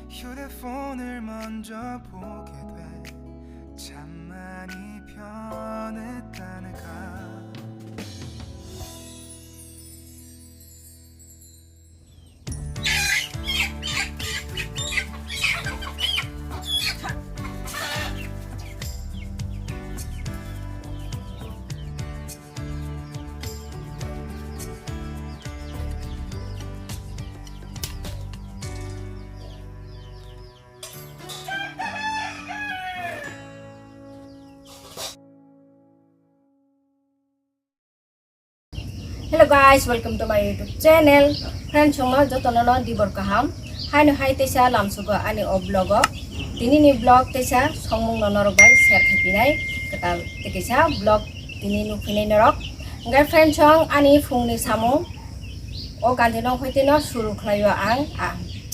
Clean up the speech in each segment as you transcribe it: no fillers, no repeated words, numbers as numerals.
휴대폰을 먼저 보게 돼. 참 많이 변했다 내가. Hello guys, welcome to my YouTube channel. Friends, chungno jotono dibor kaham. Hai no hai tesa lamsugo ani o vlogo. Tini ni vlog tesa songmung no norok bai share khapinai. Katal tekesa vlog tini nu pinai norok. Ngai friends chong ani phungni samung o gandino hoiteno suru khlayo ang.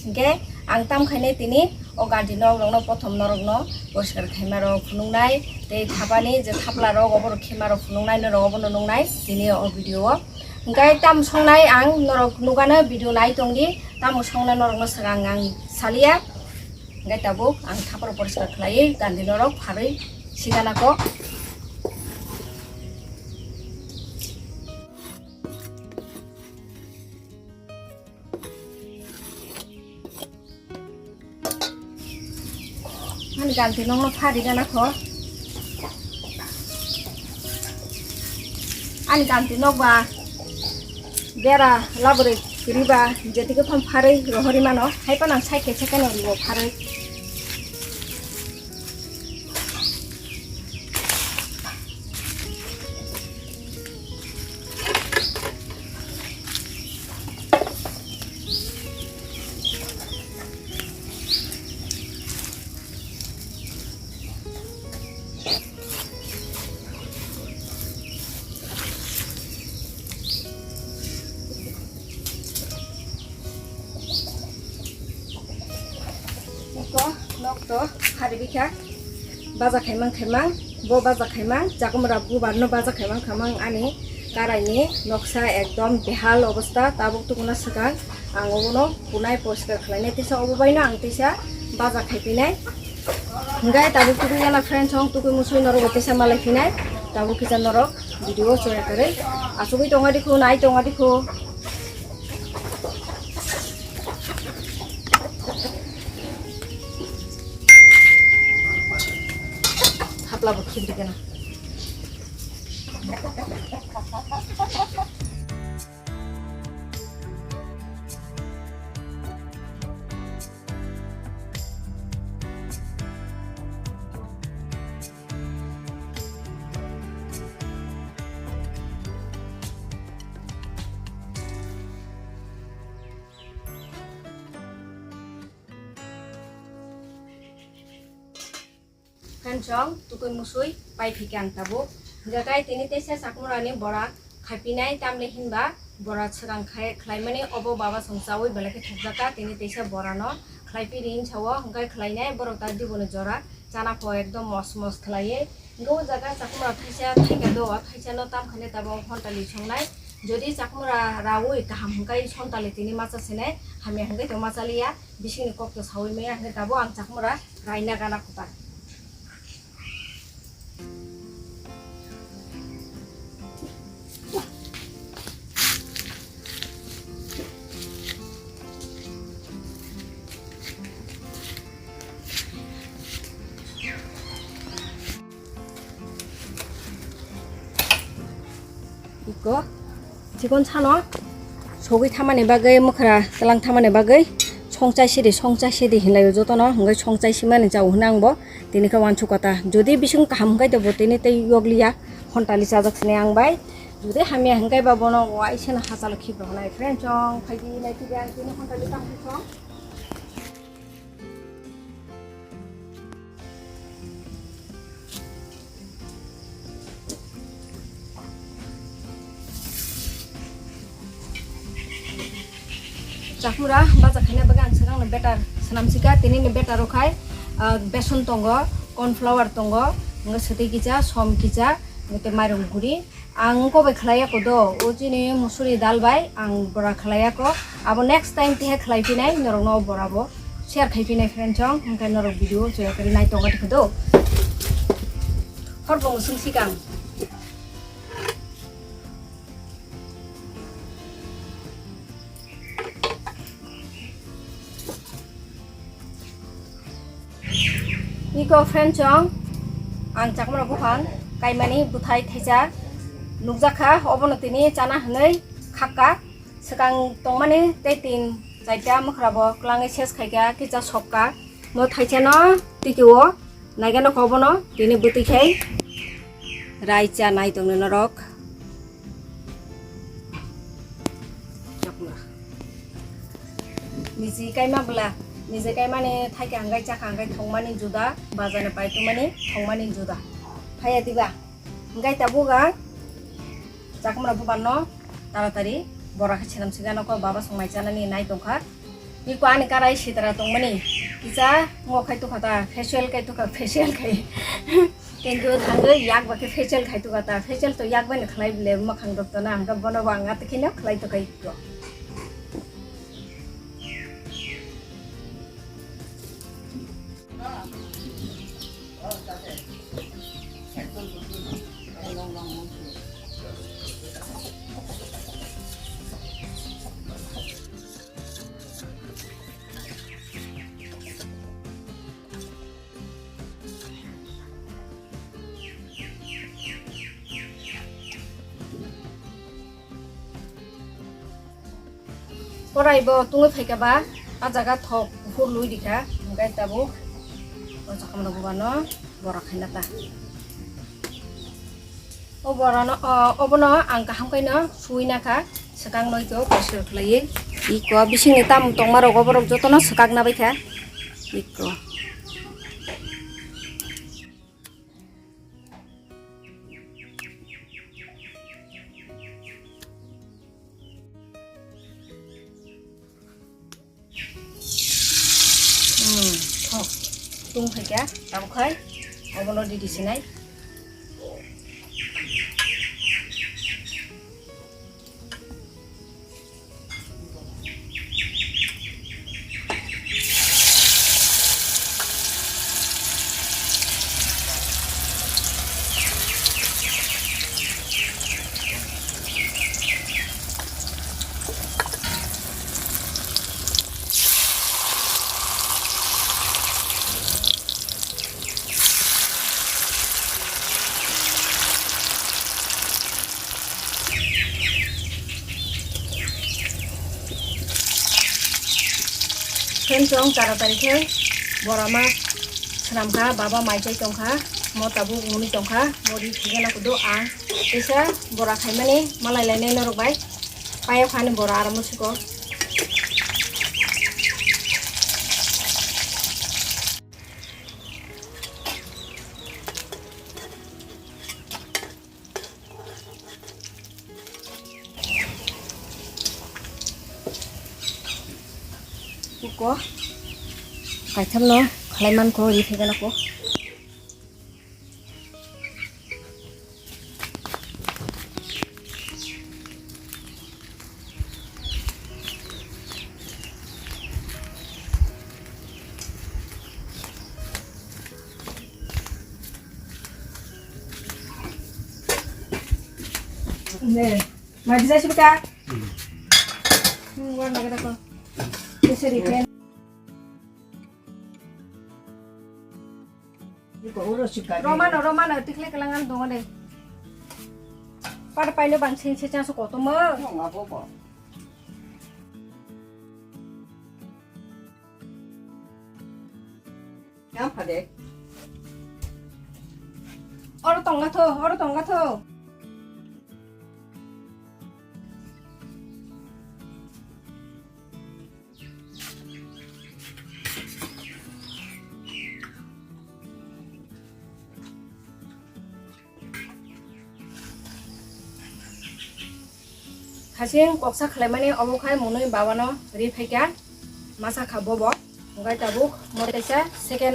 Nge ang tam khaine tini o gandino rongno prothom norok no porskar khaimaro phunungnai tei thapani je thapla rok obor khimaro phunungnai no rok obor nungnai tini o video Ngai tam songnai ang norok nugana video nai tongdi tam songnai norok no sagang ang salia ngai tabuk ang thapar porskar khlai gandi norok pharoi sigana ko han gandi norok no phari gana ko an gandi norok ba Bera labore riba jadi ke pam pare rohori mano hai panang sai ke chekan ro pare Nokto hari bikha baza khaimang bo baza khaimang jakumra bu barno baza khaimang ani karaini noksa ekdom behal obostha tabuk tukuna sagang ang obono punai porskar khlaine tisa obobaina ang tisa baza khaipinai ngai tabuk tukuna friends hong tukui musui norok tisa malai pinai tabuk kisa norok video share kare asubi tonga dikhu nai tonga dikhu Hapla bukit di kana. Kancong tukui musui pai fikang tabu jagai tini tesa sakumrani bora khapinai tamle hinba bora chhrang khlaimani obo baba songsawi belake thukjaka tini tesa bora no khlaipi rin chawo hangkai khlainai borok ta dibono jora chana po ekdom mos khlaiye go jaga sakumra thaisa thaika do thaisa no tam khane tabo hontali songnai jodi sakumra rawi kaham hangkai sontali tini macha sene hame hangkai to machalia bisingni kokto sawi me hangkai tabo ang sakumra raina gana kuta Iko, 지금 차노 속이 타만에 바게 뭐카라 딸랑 타만에 바게 총짜시리 hinlayo jotono hanggai 총짜시만 जा hunangbo tinika wanchu kata jodi bising kaham gai debo tini te yoglia hontali sajak sine angbai jodi hamia hanggai babono wai sena hasal khibro nai friend chong phaigi nai tiga tini hontali ta chong Jakmura baza khaina baga ang sarang na better sanam sika tini ni better rokhai beson tongo corn flour tongo nga sati kicha som kicha nite mairung guri ang ko be khlaya ko do ojini musuri dal bai ang bora khlaya ko abo next time te khlai pinai norong no borabo share khai pinai friend chong hangkai norong video joya kari nai tonga tik do horbong sung sikang Iko friend chong ang chakmara buhan kaimani buthai thaisa nukjakha obono tini chana hnei khakka sekang tongmani tei tin chaita mukhrabo klangai ses khaika kisa sokka no thaisa no tikiwo naigano khobono tini buti khai raicha nai tongno norok chakmara nisi kaima bla Nije kai mane thaike hangai chakha hangai thongmani juda bazane paitumani thongmani juda phaya diba hangai tabuga chakmara bubanno taratari bora khachiram sigano ko baba songmai chanani nai tongkha iko ani karai sitara tongmani kisa ngo khai tu khata facial kai tu ka facial khai kendu thangai yak ba ke facial khai tu kata facial to yak bane khlai bile makhang dok na hangka bono banga tikine khlai to kai to Poraibo tungai phaikaba ajaga thok hului dikha ngai tabu ojakamna bubano bora khainata oborano obono ang kaham kaina suina kha sekang noi to pasir khlai iko bisingni tam tongmaro goborok jotono sekak na baikha iko tung phaika tam khai obono di disinai Chong taratari ke borama senamka baba maicai tongkha mo tabu nguni tongkha mori thigana kudo ang esa bora khaimani malai lainai norok bai paya khani bora aramu siko ko kai tham no khlaiman ko ri thigana ko ne mari jai subka warna kada ko seri pen Romano tikle kalangan dong deh. Pada paine bangsing secang suko tuh mah. Apa deh? Orang tongga tuh. Kasih koksa klemane obukai munui bawano rifekan masa kabobo ngai tabuk motesa second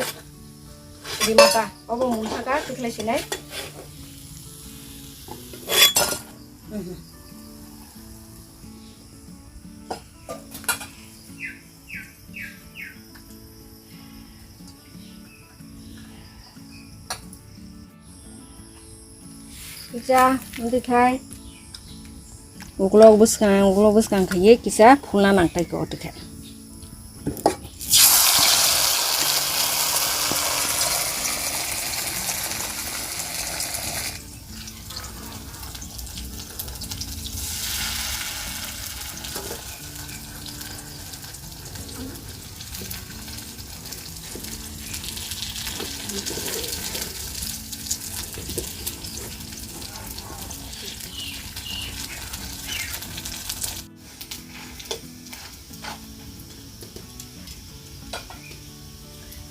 rimata obo munthaka tikle sinai Kita nanti kai uklog buskan kai kita phulna nangtai ko tu kai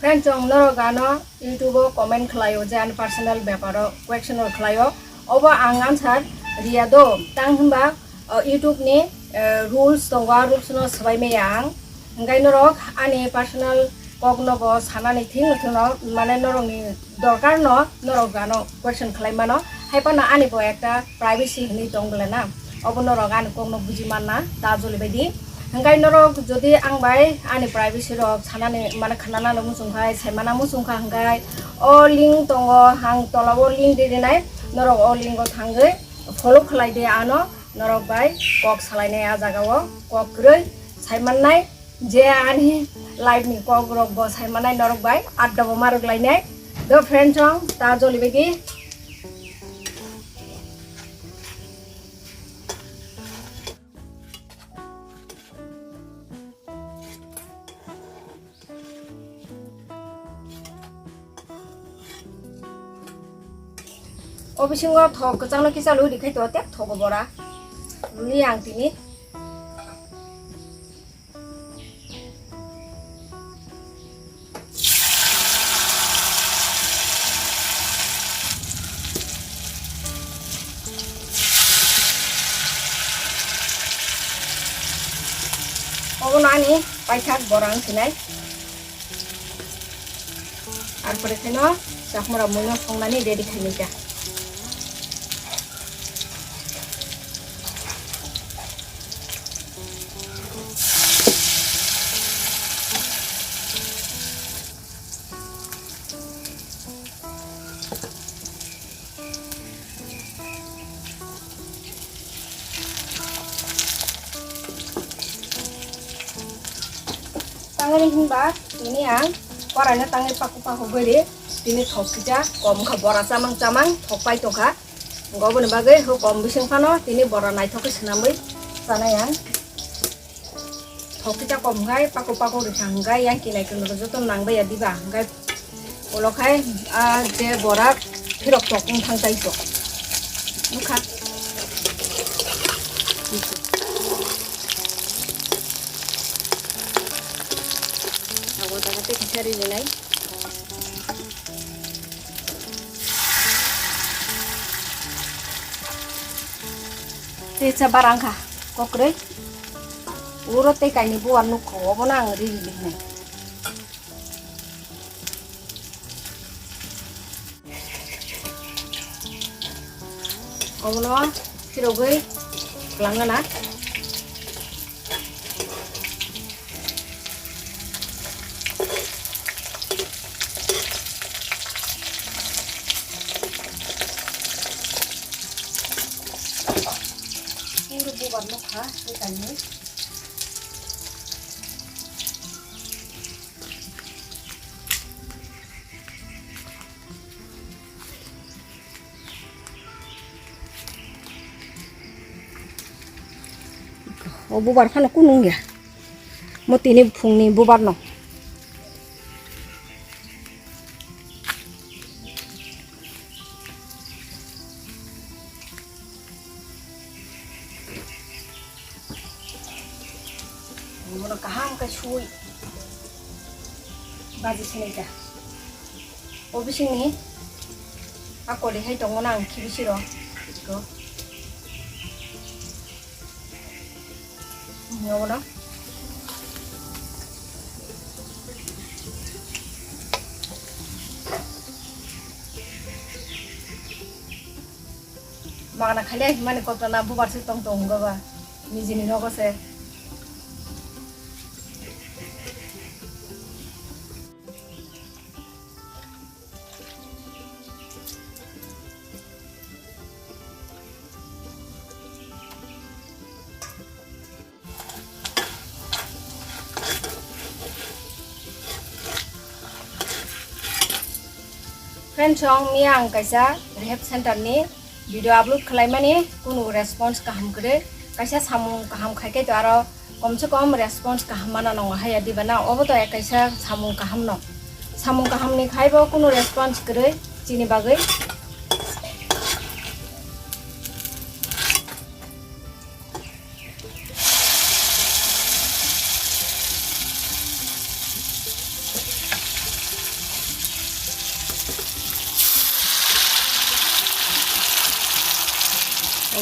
friend chong noro gano YouTube comment khlayo jan personal byaparo question khlayo oba angan sar riado tang hamba YouTube ni rules tonga rules no sabai me yang ngai norok ani personal kogno bo sanani thing no mane norong ni dorkar no norok gano question khlaima no haipana ani bo ekta privacy ni tongle na obo norok an kogno bujimanna ta joli baidi Hanggai norok jodi ang bai ani privacy rok sanani mane khanana no musungkhai saimana musungkha hanggai o link tongo hang tolabo link dirinai norok o link go thangai follow khlai de ano norok bai kok salainai a jagao kok groi saimannai je ani live ni kok rok bo saimanai norok bai adda bo marok lainai do friend chong ta joli begi Obisingo thok kachangno kisa lu dikhai to tek thok bora luni ang tini ogonani paithak borang sinai ar pore kheno sakmara muino songnani ready khainita Tangan ini mbak, ini yang warnanya tangan paku beri, ini thok kita kom khabora camang thok pai toka, enggak boleh bagai ho kom bising pano, ini bora naik thok senamui sana yang thok kita kom gai paku disang gai yang kini kena tuh nang bay di bang gai, kalau kai de bora hirok thok thang tai to, muka. Cari nilai teca barangka kokre urut te kaini buan nu ko bonang ri ni obono sirogai langana buat muka ikannya oh bubar kan kunung ya mau tini fungni bubar no Muna kaham ka chui baji sini ja obising ni ako le hai tong nang kibisiro ko ngono bagana khale mani kota na bubar si tong tong gaba nijini nogose friend chong miang kaisa rehab center ni video upload khlaimani kuno response kaham kre kaisa samung kaham khaike to aro komse kom response kaham mana nong haya dibana obo to kaisa samung kaham ni khaibo kuno response kre chini bagai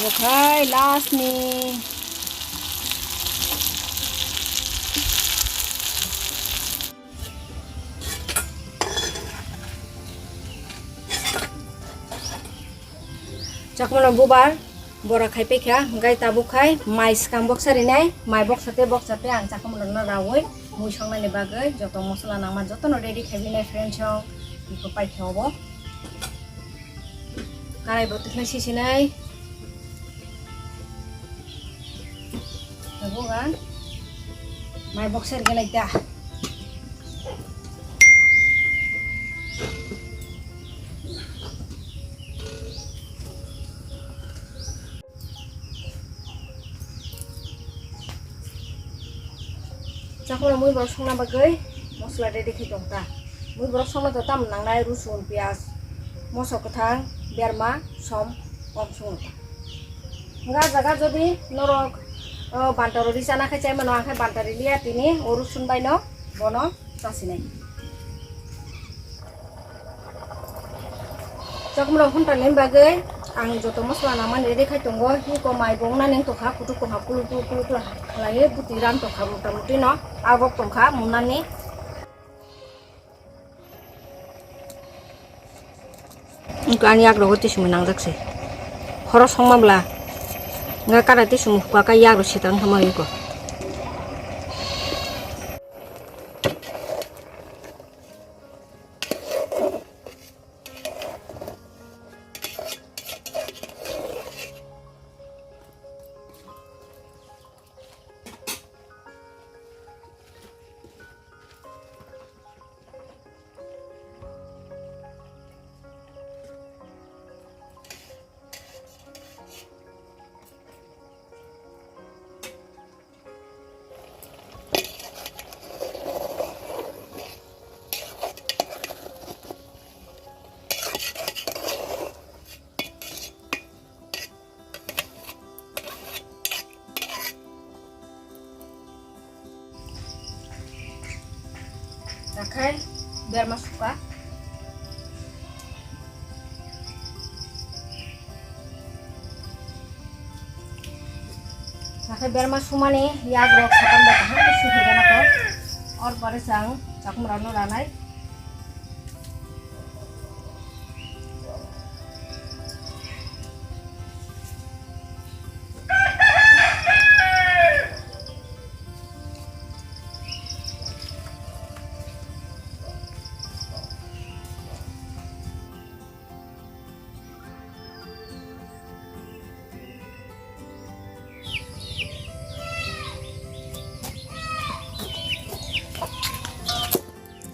Okay, last ni. Chakmana bubar bora khai pekha gai tabu khai mai skam box sari nai mai box sate ang chakmana na rawoi mui songna ni bagai joto mosla nama joto no ready khabi nai friend chong iko pai khobo karai bot khai sisi nai bukan my boxer gana ita Chakura mui borok songna bagai mosla ready khai tongta mui borok songna to tam nangnai rusun pias moso kathang berma som om songta nga jaga jodi norok bantaro risana khai chai mano akhai bantari liya tini orusun baino bono chasinai chakmura hunta len bagai ang joto mosla naman ready khai tongo hi ko mai bongna ning to kha kutu ko ha kulu lai buti ram to kha muti no agok tongkha munani Kani agro hoti sumenang jakse horo songmabla nga karate sumu ka yagro sitang thamai ko Rakai biar masuk ka rakai biar masuk mani ya grok sakan batah susu hidana ko और बारे sang chakmurano ranai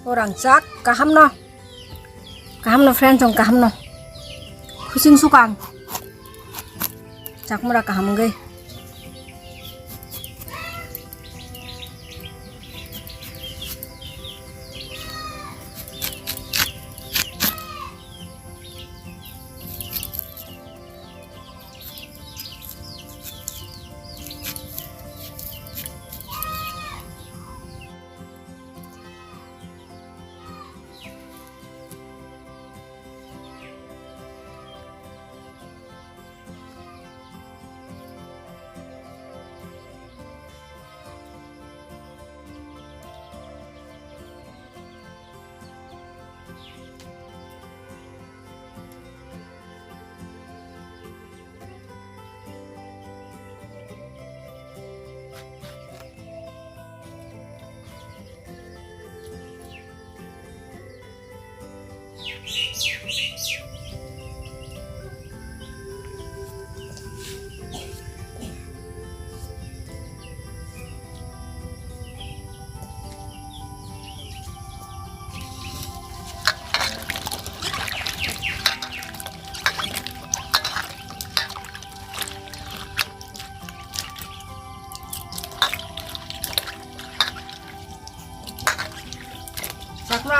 orang cak kaham no friend chong kaham no khusin sukang cak mura kaham gai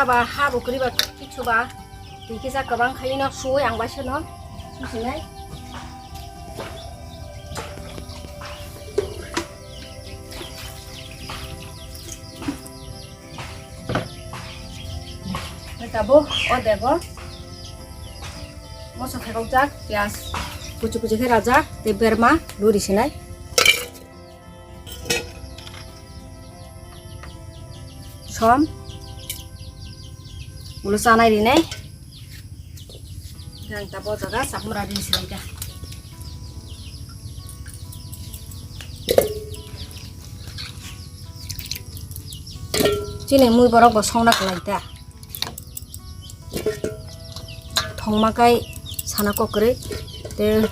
Ba ha bu kri ba kichu ba ti kisa kabang khai no suai ang ba se no sinai ta bo o dego mo sa khau jak pyas kuchu kuchu khera jak te berma luri sinai som mulu sana ini nih, yang tapo jaga sakmura di sini dah. Sini mui borok bosong nak lagi dah. Thong makai sana kokre, te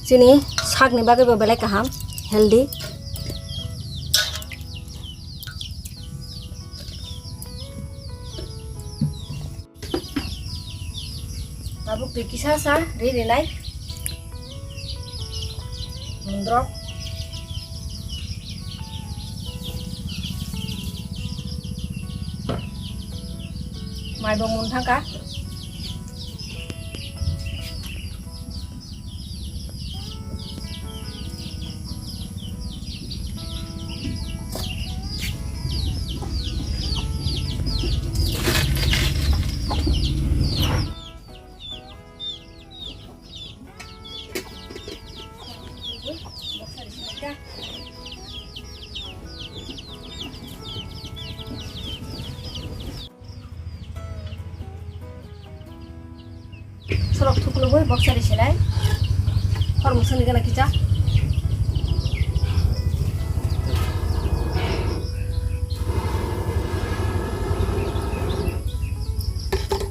sini sak nih bagai bebelek kaham, healthy. Tabuk pikisa sa ri nai mundrok mai bông mun thang ka Sorok thuklu boy boxer isilai hormusun digana kicha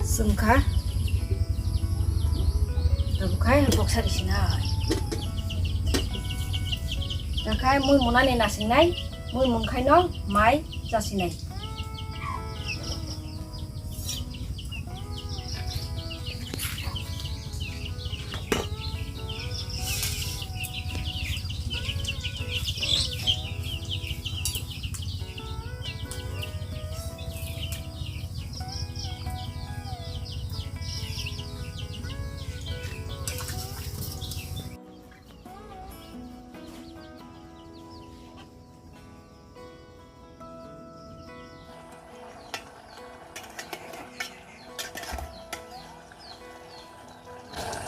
sumkha tabukai boxer isinai takai mui munani nasingnai mui munkai no mai jasinai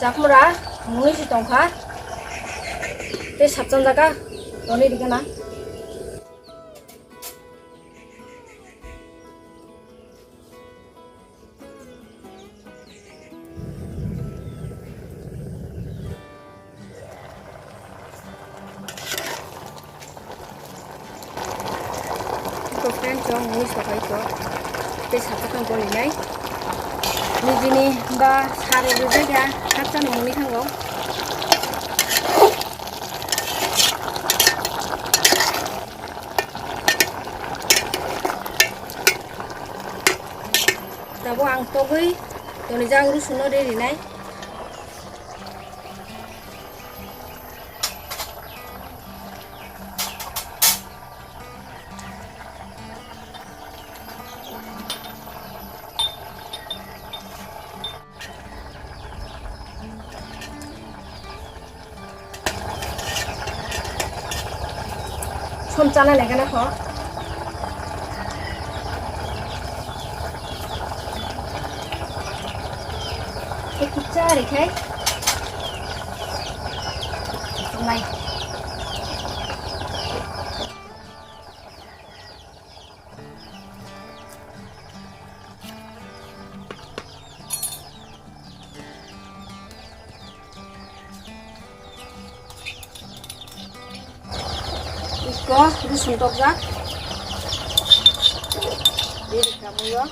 Jakmura mui si tongkha te sapjan jaga doni digana to friend jong mui sakai to te sapjan boli nai nijini ba sare jaga kaptan muni thango tabo ang togoi toni jang rusuno deri nai Som chana lega na kho ekcha rekhai nai Ko rusun tok jak diri kamu yo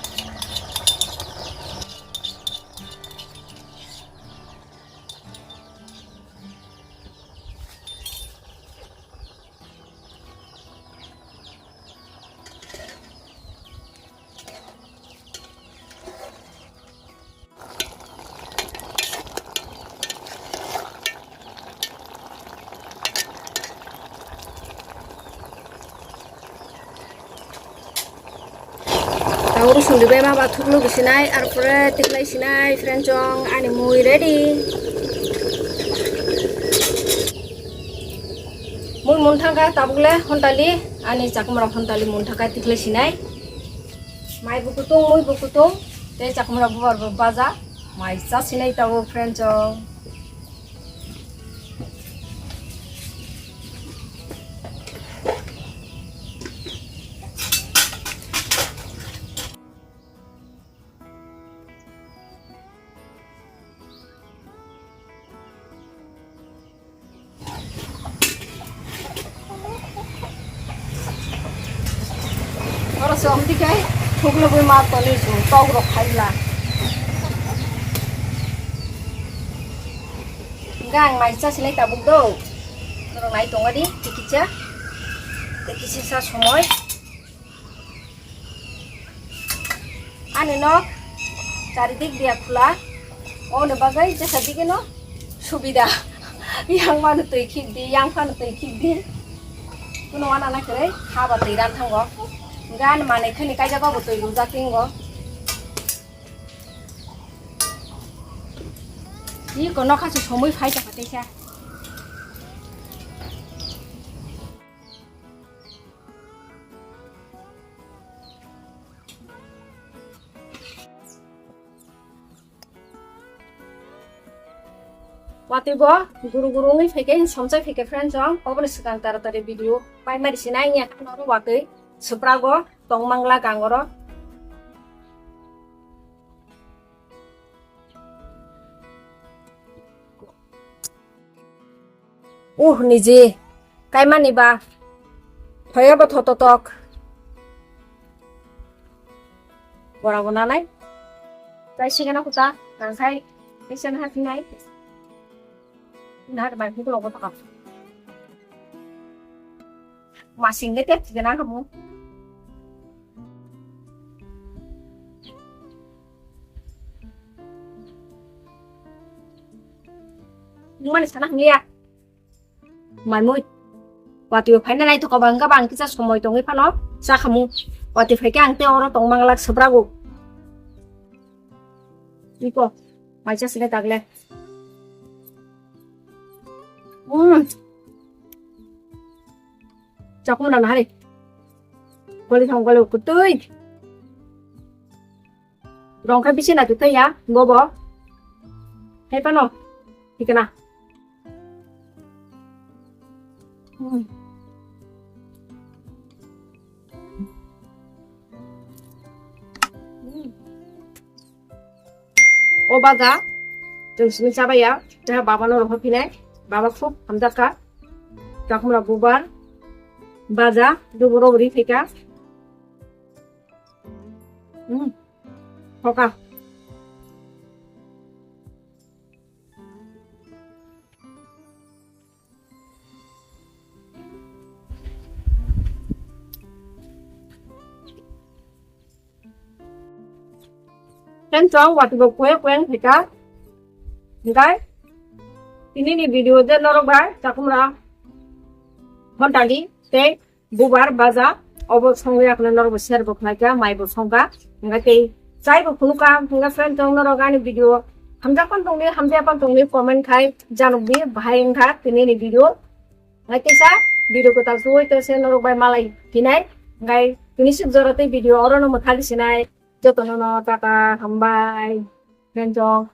Rusun di bawah batu lu kesinai, arpore tiklai sinai, frencong, ani mui ready. Mui muntangka tabule hontali, ani cakumra hontali muntangka tiklai sinai. Mai bukutung, mui bukutung, te cakumra bubar baza, mai sa sinai tabu frencong. Orang seomdi kai, thuklo bui mat toli su, tog rok khaila. Gang mai sa sinai tabuk do, orang nai tonga di, tikisa somoy. Ane nok, caridik dia khula, oh ne bagai jasa dige no, subida. Yang mana tu ikik di, yang mana tu ikik di. Kuno anak nak kere, haba tiran thanggo. Gan mana kini kaja kau betul luza tinggo. Ini kono kasih semui fai cepat aja. Waktu bo guru-guru ini fikir somsai fikir friends orang, apa nih sekarang taruh video, pai mari sinainya kan orang waktu seprago tong mangla kangoro. Nije kai mani ba phaya ba thototok bora gona nai tai sigana kuta kan sai pesen ha finai na ba ku lo ko ta masing ne te sigana kamu mana sana ngia mai mui waktu phải này tôi có bằng các bạn kita semua itu ngi pano sa kamu waktu phải cái angte orang tong manglak sebrago iko macam sini tagle chọc một lần này boleh thong kalau kutui rong kai bisin atu teh ya ngobo hei pano ikana Oh baga, jangan sini siapa ya? Jangan bapa nol hobi nih, bapa fup, hamzat ka, kamu bubar, baza, duburo beri fika, hoka. Kan cong waktu kue thì cá, cái ini nih video deh norok bay, cakumra, hontali, te, bubar, baza, obok songwe aku norok besar bok naika, mai bok songka, enggak te, cai bok punuka, enggak friend cong norok ani video, hamzah pan tungni komen kai, jangan bi bahaya enggak, ini nih video, enggak te sa, video ko tak suwe te se norok bay malai, pinai, enggak, ini sejarah te video orang nomor kali sinai. Jotono no tata hambay, ganjong.